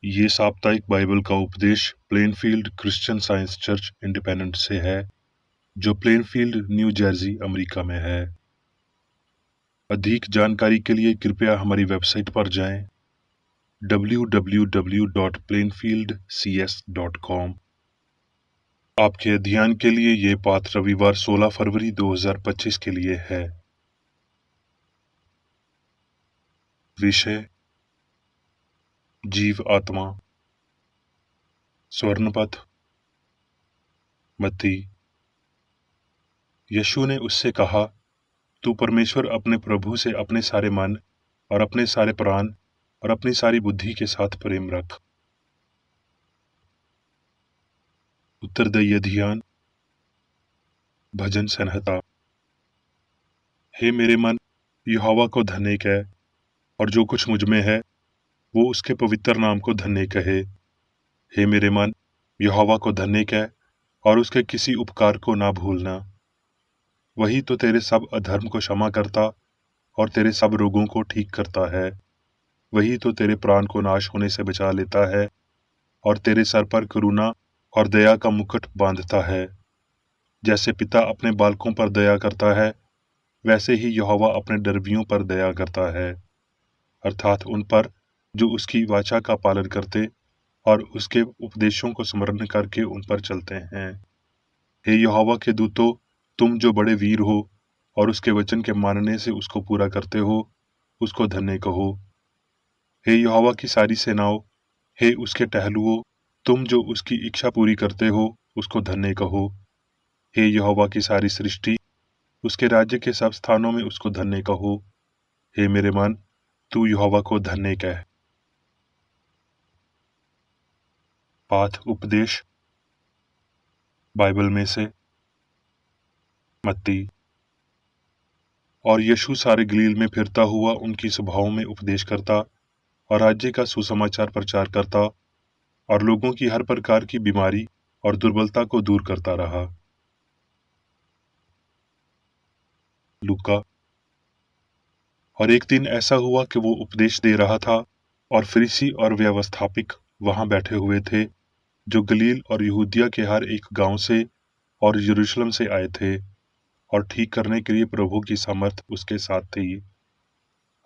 ये साप्ताहिक बाइबल का उपदेश Plainfield Christian science church independent से है, जो प्लेनफील्ड, न्यू जर्सी, अमेरिका में है। अधिक जानकारी के लिए कृपया हमारी वेबसाइट पर जाएं www.plainfieldcs.com। आपके अध्ययन के लिए ये पाठ रविवार 16 फरवरी 2025 के लिए है। विषय: जीव आत्मा। स्वर्णपथ। मत्ती। यीशु ने उससे कहा, तू परमेश्वर अपने प्रभु से अपने सारे मन और अपने सारे प्राण और अपनी सारी बुद्धि के साथ प्रेम रख। उत्तरदायी ध्यान। भजन संहिता। हे मेरे मन, यहोवा को धन्य कह, और जो कुछ मुझ में है वो उसके पवित्र नाम को धन्य कहे। हे मेरे मन, यहोवा को धन्य कह, और उसके किसी उपकार को ना भूलना। वही तो तेरे सब अधर्म को क्षमा करता और तेरे सब रोगों को ठीक करता है। वही तो तेरे प्राण को नाश होने से बचा लेता है और तेरे सर पर करुणा और दया का मुकुट बांधता है। जैसे पिता अपने बालकों पर दया करता है, वैसे ही यहोवा अपने डरवियों पर दया करता है, अर्थात उन पर जो उसकी वाचा का पालन करते और उसके उपदेशों को स्मरण करके उन पर चलते हैं। हे यहोवा के दूतों, तुम जो बड़े वीर हो और उसके वचन के मानने से उसको पूरा करते हो, उसको धन्य कहो। हे यहोवा की सारी सेनाओं, हे उसके टहलुओं, तुम जो उसकी इच्छा पूरी करते हो, उसको धन्य कहो। हे यहोवा की सारी सृष्टि, उसके राज्य के सब स्थानों में उसको धन्य कहो। हे मेरे मन, तू यहोवा को धन्य कह। पाठ उपदेश बाइबल में से मत्ती। और यीशु सारे गलील में फिरता हुआ उनकी सभाओं में उपदेश करता और राज्य का सुसमाचार प्रचार करता और लोगों की हर प्रकार की बीमारी और दुर्बलता को दूर करता रहा। लूका। और एक दिन ऐसा हुआ कि वो उपदेश दे रहा था और फरीसी और व्यवस्थापिक वहां बैठे हुए थे, जो गलील और यहूदिया के हर एक गांव से और यरूशलेम से आए थे, और ठीक करने के लिए प्रभु की सामर्थ उसके साथ थी।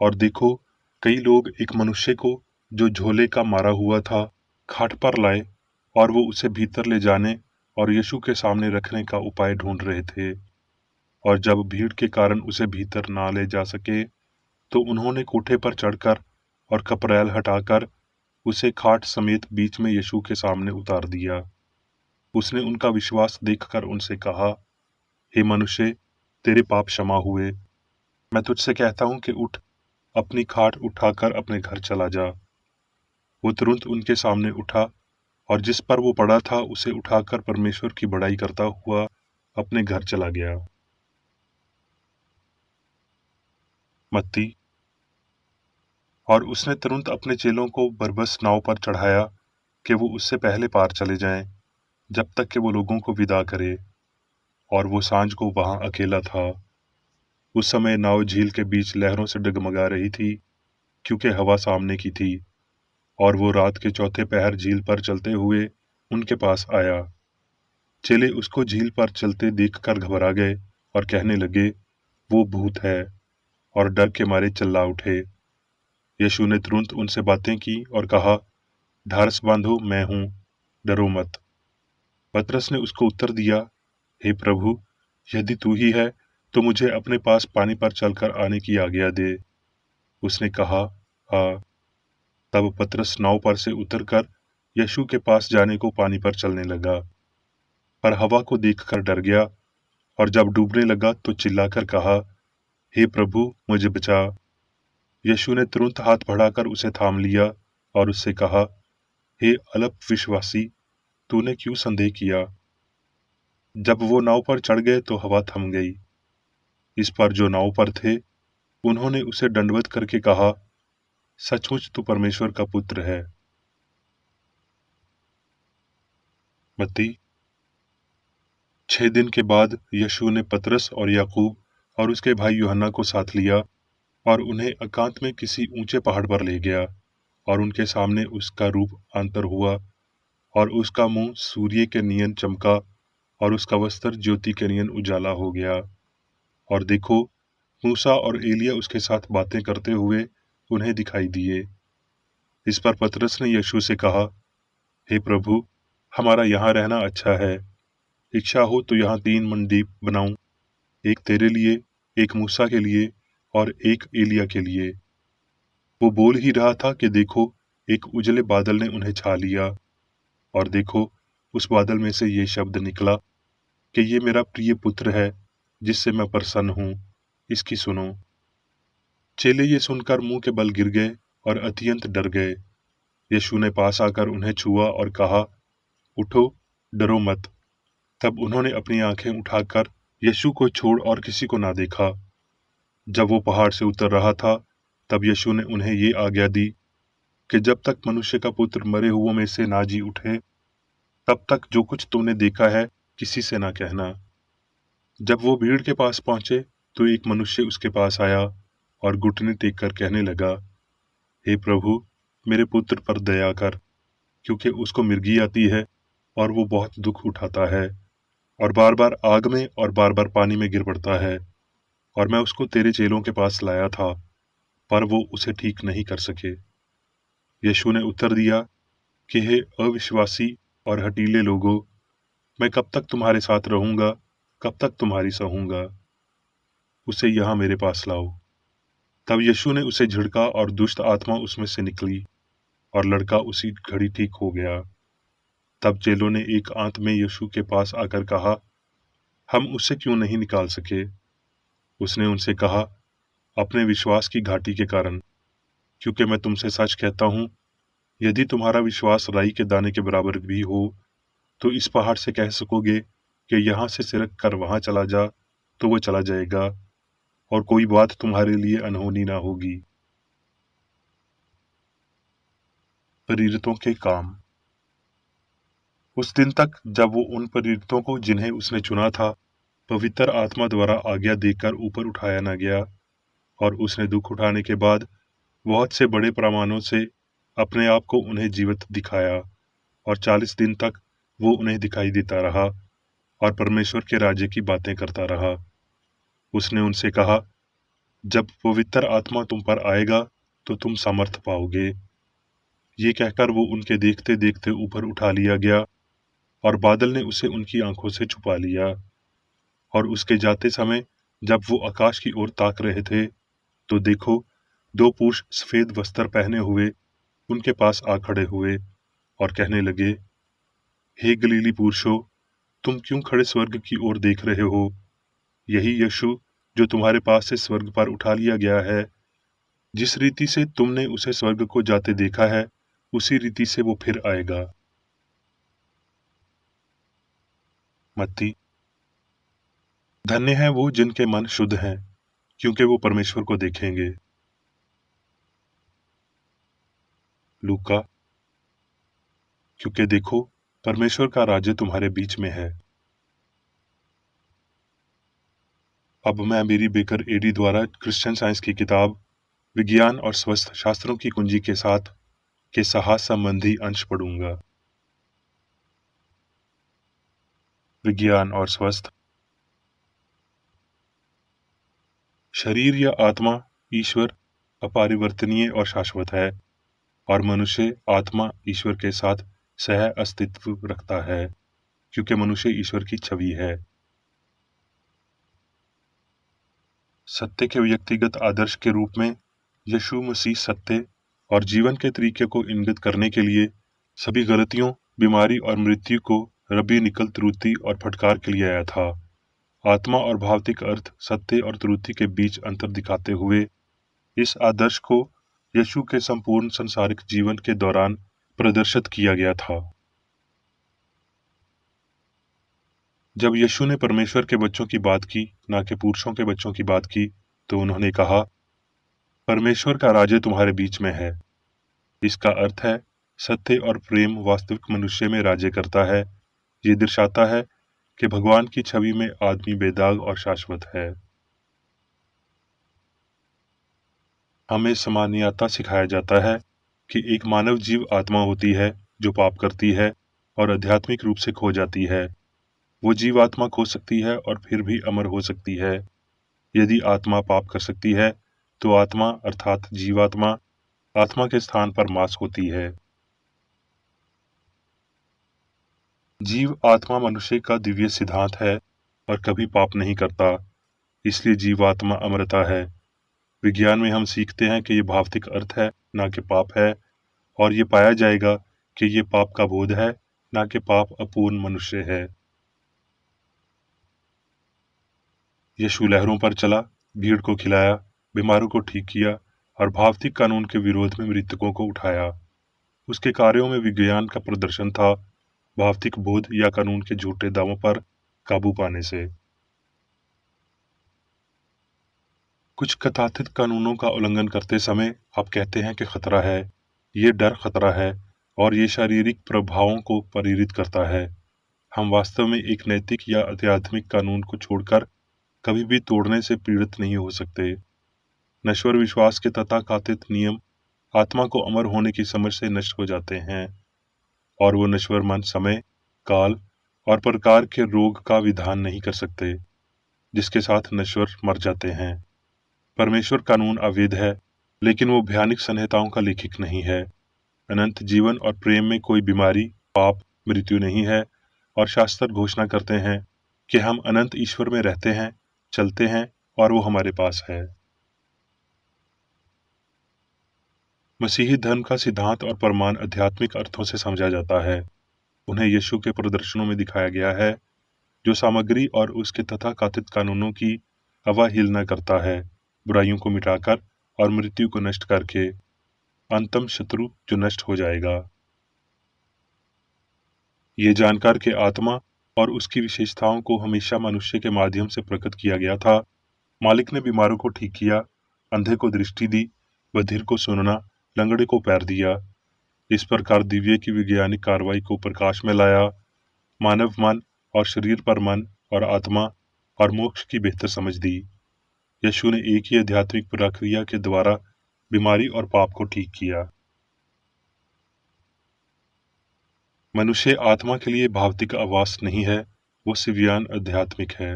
और देखो, कई लोग एक मनुष्य को जो झोले का मारा हुआ था खाट पर लाए, और वो उसे भीतर ले जाने और यीशु के सामने रखने का उपाय ढूंढ रहे थे। और जब भीड़ के कारण उसे भीतर ना ले जा सके, तो उन्होंने कोठे पर चढ़कर और कपरैल हटाकर उसे खाट समेत बीच में यीशु के सामने उतार दिया। उसने उनका विश्वास देखकर उनसे कहा, हे मनुष्य, तेरे पाप क्षमा हुए। मैं तुझसे कहता हूं कि उठ, अपनी खाट उठाकर अपने घर चला जा। वो तुरंत उनके सामने उठा, और जिस पर वो पड़ा था उसे उठाकर परमेश्वर की बड़ाई करता हुआ अपने घर चला गया। मत्ती। और उसने तुरंत अपने चेलों को बरबस नाव पर चढ़ाया कि वो उससे पहले पार चले जाएं, जब तक कि वो लोगों को विदा करे। और वो सांझ को वहां अकेला था। उस समय नाव झील के बीच लहरों से डगमगा रही थी, क्योंकि हवा सामने की थी। और वो रात के चौथे पहर झील पर चलते हुए उनके पास आया। चेले उसको झील पर चलते देखकर घबरा गए और कहने लगे, वो भूत है, और डर के मारे चिल्ला उठे। यीशु ने तुरंत उनसे बातें की और कहा, ढारस बांधो, मैं हूं, डरो मत। पतरस ने उसको उत्तर दिया, हे प्रभु, यदि तू ही है तो मुझे अपने पास पानी पर चलकर आने की आज्ञा दे। उसने कहा, आ। तब पतरस नाव पर से उतरकर यीशु के पास जाने को पानी पर चलने लगा, पर हवा को देखकर डर गया, और जब डूबने लगा तो चिल्लाकर कहा, हे प्रभु, मुझे बचा। यीशु ने तुरंत हाथ बढ़ाकर उसे थाम लिया और उससे कहा, हे अल्प विश्वासी, तूने क्यों संदेह किया। जब वो नाव पर चढ़ गए तो हवा थम गई। इस पर जो नाव पर थे उन्होंने उसे दंडवत करके कहा, सचमुच तू परमेश्वर का पुत्र है। मत्ती। 6 दिन के बाद यीशु ने पतरस और याकूब और उसके भाई यूहन्ना को साथ लिया और उन्हें एकांत में किसी ऊंचे पहाड़ पर ले गया और उनके सामने उसका रूप अंतर हुआ, और उसका मुंह सूर्य के नियन चमका, और उसका वस्त्र ज्योति के नियन उजाला हो गया। और देखो, मूसा और एलिय्याह उसके साथ बातें करते हुए उन्हें दिखाई दिए। इस पर पतरस ने यीशु से कहा, हे प्रभु, हमारा यहाँ रहना अच्छा है। इच्छा हो तो यहाँ 3 मंडीप बनाऊं, एक तेरे लिए, एक मूसा के लिए और एक एलिय्याह के लिए। वो बोल ही रहा था कि देखो, एक उजले बादल ने उन्हें छा लिया, और देखो, उस बादल में से ये शब्द निकला कि ये मेरा प्रिय पुत्र है, जिससे मैं प्रसन्न हूँ, इसकी सुनो। चेले ये सुनकर मुंह के बल गिर गए और अत्यंत डर गए। यीशु ने पास आकर उन्हें छुआ और कहा, उठो, डरो मत। तब उन्होंने अपनी आंखें उठाकर यीशु को छोड़ और किसी को ना देखा। जब वो पहाड़ से उतर रहा था, तब यीशु ने उन्हें ये आज्ञा दी कि जब तक मनुष्य का पुत्र मरे हुओं में से ना जी उठे, तब तक जो कुछ तुमने देखा है किसी से ना कहना। जब वो भीड़ के पास पहुंचे, तो एक मनुष्य उसके पास आया और घुटने टेक कर कहने लगा, हे प्रभु, मेरे पुत्र पर दया कर, क्योंकि उसको मिर्गी आती है और वो बहुत दुख उठाता है, और बार बार आग में और बार बार पानी में गिर पड़ता है। और मैं उसको तेरे चेलों के पास लाया था, पर वो उसे ठीक नहीं कर सके। यीशु ने उत्तर दिया कि हे अविश्वासी और हठीले लोगों, मैं कब तक तुम्हारे साथ रहूंगा, कब तक तुम्हारी सहूंगा? उसे यहाँ मेरे पास लाओ। तब यीशु ने उसे झिड़का और दुष्ट आत्मा उसमें से निकली, और लड़का उसी घड़ी ठीक हो गया। तब चेलों ने एक आंत में यीशु के पास आकर कहा, हम उसे क्यों नहीं निकाल सके? उसने उनसे कहा, अपने विश्वास की घाटी के कारण, क्योंकि मैं तुमसे सच कहता हूँ, यदि तुम्हारा विश्वास राई के दाने के बराबर भी हो, तो इस पहाड़ से कह सकोगे कि यहाँ से सिरक कर वहां चला जा, तो वो चला जाएगा, और कोई बात तुम्हारे लिए अनहोनी ना होगी। प्रेरितों के काम। उस दिन तक जब वो उन प्रेरितों को जिन्हें उसने चुना था, पवित्र आत्मा द्वारा आज्ञा देकर ऊपर उठाया न गया, और उसने दुख उठाने के बाद बहुत से बड़े प्रमाणों से अपने आप को उन्हें जीवित दिखाया, और 40 दिन तक वो उन्हें दिखाई देता रहा और परमेश्वर के राज्य की बातें करता रहा। उसने उनसे कहा, जब पवित्र आत्मा तुम पर आएगा तो तुम सामर्थ पाओगे। ये कहकर वो उनके देखते देखते ऊपर उठा लिया गया, और बादल ने उसे उनकी आंखों से छुपा लिया। और उसके जाते समय जब वो आकाश की ओर ताक रहे थे, तो देखो, 2 पुरुष सफेद वस्त्र पहने हुए उनके पास आ खड़े हुए और कहने लगे, हे गलीली पुरुषों, तुम क्यों खड़े स्वर्ग की ओर देख रहे हो? यही यीशु जो तुम्हारे पास से स्वर्ग पर उठा लिया गया है, जिस रीति से तुमने उसे स्वर्ग को जाते देखा है, उसी रीति से वो फिर आएगा। मत्ती। धन्य है वो जिनके मन शुद्ध हैं, क्योंकि वो परमेश्वर को देखेंगे। लूका। क्योंकि देखो, परमेश्वर का राज्य तुम्हारे बीच में है। अब मैं मेरी बेकर एडी द्वारा क्रिश्चियन साइंस की किताब विज्ञान और स्वस्थ शास्त्रों की कुंजी के साथ के साहस संबंधी अंश पढ़ूंगा। विज्ञान और स्वस्थ। शरीर या आत्मा ईश्वर अपरिवर्तनीय और शाश्वत है, और मनुष्य आत्मा ईश्वर के साथ सह अस्तित्व रखता है, क्योंकि मनुष्य ईश्वर की छवि है। सत्य के व्यक्तिगत आदर्श के रूप में यीशु मसीह सत्य और जीवन के तरीके को इंगित करने के लिए सभी गलतियों, बीमारी और मृत्यु को रबी निकल त्रुटि और फटकार के लिए आया था। आत्मा और भौतिक अर्थ, सत्य और त्रुटि के बीच अंतर दिखाते हुए इस आदर्श को यीशु के संपूर्ण संसारिक जीवन के दौरान प्रदर्शित किया गया था। जब यीशु ने परमेश्वर के बच्चों की बात की, ना कि पुरुषों के बच्चों की बात की, तो उन्होंने कहा, परमेश्वर का राज्य तुम्हारे बीच में है। इसका अर्थ है सत्य और प्रेम वास्तविक मनुष्य में राज्य करता है। ये दर्शाता है कि भगवान की छवि में आदमी बेदाग और शाश्वत है। हमें सामान्यता सिखाया जाता है कि एक मानव जीव आत्मा होती है जो पाप करती है और आध्यात्मिक रूप से खो जाती है। वो जीवात्मा खो सकती है और फिर भी अमर हो सकती है। यदि आत्मा पाप कर सकती है तो आत्मा अर्थात जीवात्मा आत्मा के स्थान पर मास होती है। जीव आत्मा मनुष्य का दिव्य सिद्धांत है और कभी पाप नहीं करता, इसलिए जीवात्मा अमरता है। विज्ञान में हम सीखते हैं कि ये भौतिक अर्थ है, ना कि पाप है, और ये पाया जाएगा कि ये पाप का बोध है, ना कि पाप अपूर्ण मनुष्य है। यीशु लहरों पर चला, भीड़ को खिलाया, बीमारों को ठीक किया और भौतिक कानून के विरोध में मृतकों को उठाया। उसके कार्यों में विज्ञान का प्रदर्शन था, भौतिक बोध या कानून के झूठे दावों पर काबू पाने से। कुछ कथार्थिक कानूनों का उल्लंघन करते समय आप कहते हैं कि खतरा है, ये डर खतरा है और ये शारीरिक प्रभावों को प्रेरित करता है। हम वास्तव में एक नैतिक या आध्यात्मिक कानून को छोड़कर कभी भी तोड़ने से पीड़ित नहीं हो सकते। नश्वर विश्वास के तथाकथित नियम आत्मा को अमर होने की समझ से नष्ट हो जाते हैं और वो नश्वर मन समय, काल और प्रकार के रोग का विधान नहीं कर सकते, जिसके साथ नश्वर मर जाते हैं। परमेश्वर कानून अवैध है, लेकिन वो भयानक संहिताओं का लेखक नहीं है। अनंत जीवन और प्रेम में कोई बीमारी, पाप, मृत्यु नहीं है और शास्त्र घोषणा करते हैं कि हम अनंत ईश्वर में रहते हैं, चलते हैं और वो हमारे पास है। मसीही धर्म का सिद्धांत और प्रमाण आध्यात्मिक अर्थों से समझा जाता है। उन्हें यीशु के प्रदर्शनों में दिखाया गया है, जो सामग्री और उसके तथाकथित कानूनों की अवहेलना करता है, बुराइयों को मिटाकर और मृत्यु को नष्ट करके, अंतम शत्रु जो नष्ट हो जाएगा। ये जानकर के आत्मा और उसकी विशेषताओं को हमेशा मनुष्य के माध्यम से प्रकट किया गया था। मालिक ने बीमारों को ठीक किया, अंधे को दृष्टि दी, बधिर को सुनना, लंगड़े को पैर दिया। इस प्रकार दिव्य की वैज्ञानिक कार्रवाई को प्रकाश में लाया, मानव मन और शरीर पर मन और आत्मा और मोक्ष की बेहतर समझ दी। यीशु ने एक ही आध्यात्मिक प्रक्रिया के द्वारा बीमारी और पाप को ठीक किया। मनुष्य आत्मा के लिए भौतिक आवास नहीं है, वो सिव्यान आध्यात्मिक है।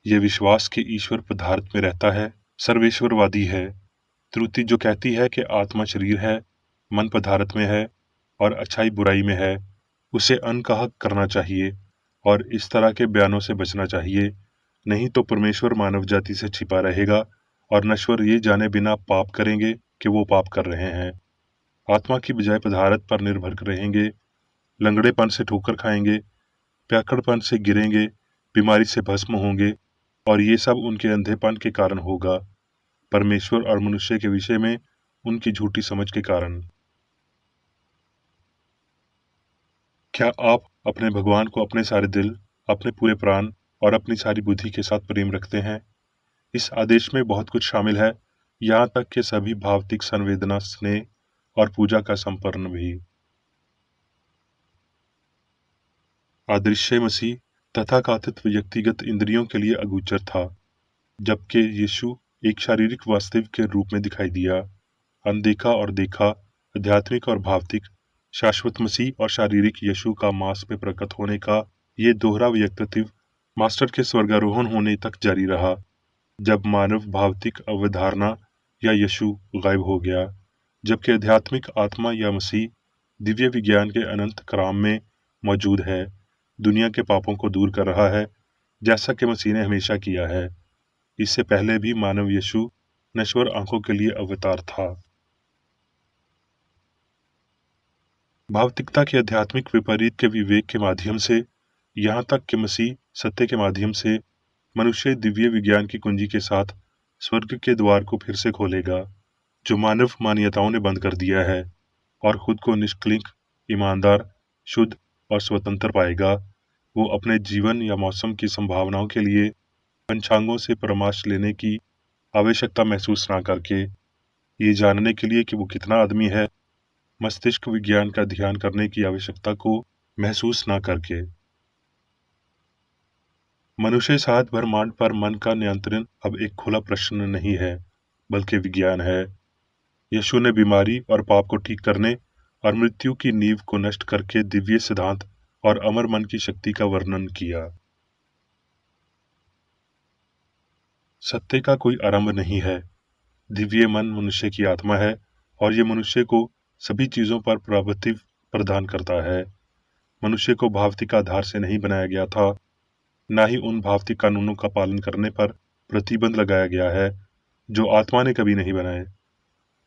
ये विश्वास कि ईश्वर पदार्थ में रहता है, सर्वेश्वरवादी है। त्रुटि जो कहती है कि आत्मा शरीर है, मन पदार्थ में है और अच्छाई बुराई में है, उसे अनकहा करना चाहिए और इस तरह के बयानों से बचना चाहिए। नहीं तो परमेश्वर मानव जाति से छिपा रहेगा और नश्वर ये जाने बिना पाप करेंगे कि वो पाप कर रहे हैं। आत्मा की बजाय पदार्थ पर निर्भर रहेंगे, लंगड़ेपन से ठोकर खाएंगे, प्याकड़पन से गिरेंगे, बीमारी से भस्म होंगे और ये सब उनके अंधेपन के कारण होगा, परमेश्वर और मनुष्य के विषय में उनकी झूठी समझ के कारण। क्या आप अपने भगवान को अपने सारे दिल, अपने पूरे प्राण और अपनी सारी बुद्धि के साथ प्रेम रखते हैं? इस आदेश में बहुत कुछ शामिल है, यहाँ तक कि सभी भावनिक संवेदना, स्नेह और पूजा का संपन्न भी। अदृश्य मसीह तथाकथित व्यक्तिगत इंद्रियों के लिए अगोचर था, जबकि यीशु एक शारीरिक वास्तविक के रूप में दिखाई दिया। अनदेखा और देखा, आध्यात्मिक और भावनिक, शाश्वत मसीह और शारीरिक यीशु का मांस में प्रकट होने का ये दोहरा व्यक्तित्व मास्टर के स्वर्गारोहण होने तक जारी रहा, जब मानव भावनिक अवधारणा या यीशु गायब हो गया, जबकि आध्यात्मिक आत्मा या मसीह दिव्य विज्ञान के अनंत क्रम में मौजूद है, दुनिया के पापों को दूर कर रहा है, जैसा कि मसीह ने हमेशा किया है। इससे पहले भी मानव यीशु नश्वर आंखों के लिए अवतार था। भावनिकता के आध्यात्मिक विपरीत के विवेक के माध्यम से, यहाँ तक कि मसीह सत्य के माध्यम से, मनुष्य दिव्य विज्ञान की कुंजी के साथ स्वर्ग के द्वार को फिर से खोलेगा, जो मानव मान्यताओं ने बंद कर दिया है, और खुद को निष्कलंक, ईमानदार, शुद्ध और स्वतंत्र पाएगा। वो अपने जीवन या मौसम की संभावनाओं के लिए पंचांगों से परामर्श लेने की आवश्यकता महसूस ना करके, ये जानने के लिए कि वो कितना आदमी है, मस्तिष्क विज्ञान का ध्यान करने की आवश्यकता को महसूस ना करके। मनुष्य सात ब्रह्मांड पर मन का नियंत्रण अब एक खुला प्रश्न नहीं है, बल्कि विज्ञान है। यीशु ने बीमारी और पाप को ठीक करने और मृत्यु की नींव को नष्ट करके दिव्य सिद्धांत और अमर मन की शक्ति का वर्णन किया। सत्य का कोई आरंभ नहीं है। दिव्य मन मनुष्य की आत्मा है और ये मनुष्य को सभी चीजों पर प्रभुत्व प्रदान करता है। मनुष्य को भौतिक आधार से नहीं बनाया गया था, न ही उन भौतिक कानूनों का पालन करने पर प्रतिबंध लगाया गया है जो आत्मा ने कभी नहीं बनाए।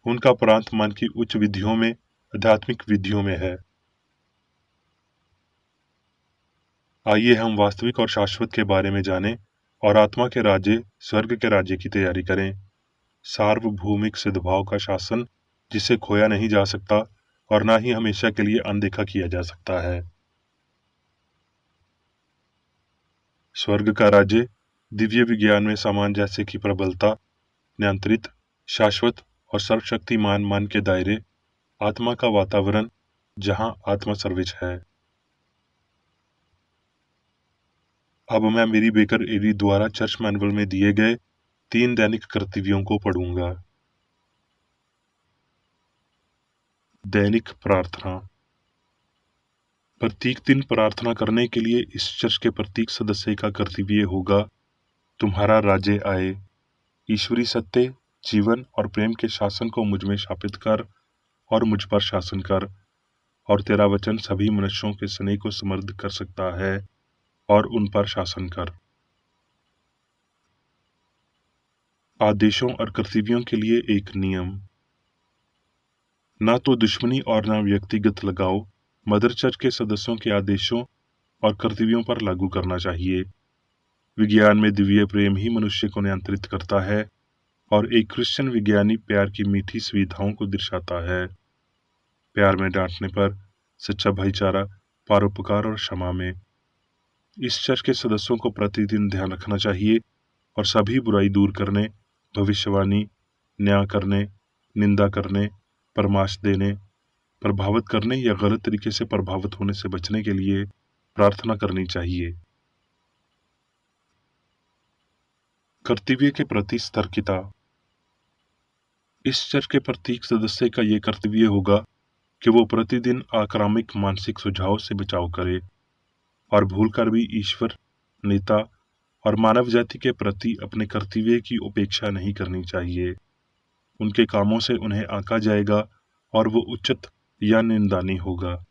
उनका प्रांत मन की उच्च विधियों में, आध्यात्मिक विधियों में है। आइए हम वास्तविक और शाश्वत के बारे में जानें और आत्मा के राज्य, स्वर्ग के राज्य की तैयारी करें। सार्वभौमिक सद्भाव का शासन जिसे खोया नहीं जा सकता और न ही हमेशा के लिए अनदेखा किया जा सकता है। स्वर्ग का राज्य दिव्य विज्ञान में सामान जैसे कि प्रबलता, नियंत्रित, शाश्वत और सर्वशक्तिमान मन के दायरे, आत्मा का वातावरण जहां आत्मा सर्वोच्च है। अब मैं मेरी बेकर एरी द्वारा चर्च मैनुअल में दिए गए 3 दैनिक कर्तव्यों को पढ़ूंगा। दैनिक प्रार्थना। प्रत्येक दिन प्रार्थना करने के लिए इस चर्च के प्रत्येक सदस्य का कर्तव्य होगा, तुम्हारा राज्य आए, ईश्वरी सत्य, जीवन और प्रेम के शासन को मुझ में स्थापित कर और मुझ पर शासन कर, और तेरा वचन सभी मनुष्यों के स्नेह को समृद्ध कर सकता है और उन पर शासन कर। आदेशों और कर्तव्यों के लिए एक नियम। न तो दुश्मनी और न व्यक्तिगत लगाव मदर चर्च के सदस्यों के आदेशों और कर्तव्यों पर लागू करना चाहिए। विज्ञान में दिव्य प्रेम ही मनुष्य को नियंत्रित करता है और एक क्रिश्चियन विज्ञानी प्यार की मीठी सुविधाओं को दर्शाता है। प्यार में डांटने पर, सच्चा भाईचारा, परोपकार और क्षमा में। इस चर्च के सदस्यों को प्रतिदिन ध्यान रखना चाहिए और सभी बुराई दूर करने, भविष्यवाणी, न्याय करने, निंदा करने, परामर्श देने, प्रभावित करने या गलत तरीके से प्रभावित होने से बचने के लिए प्रार्थना करनी चाहिए। कर्तव्य के प्रति सतर्कता। इस चर्च के प्रत्येक सदस्य का यह कर्तव्य होगा कि वो प्रतिदिन आक्रामक मानसिक सुझाव से बचाव करे और भूलकर भी ईश्वर, नेता और मानव जाति के प्रति अपने कर्तव्य की उपेक्षा नहीं करनी चाहिए। उनके कामों से उन्हें आंका जाएगा और वो उचित या निंदनीय होगा।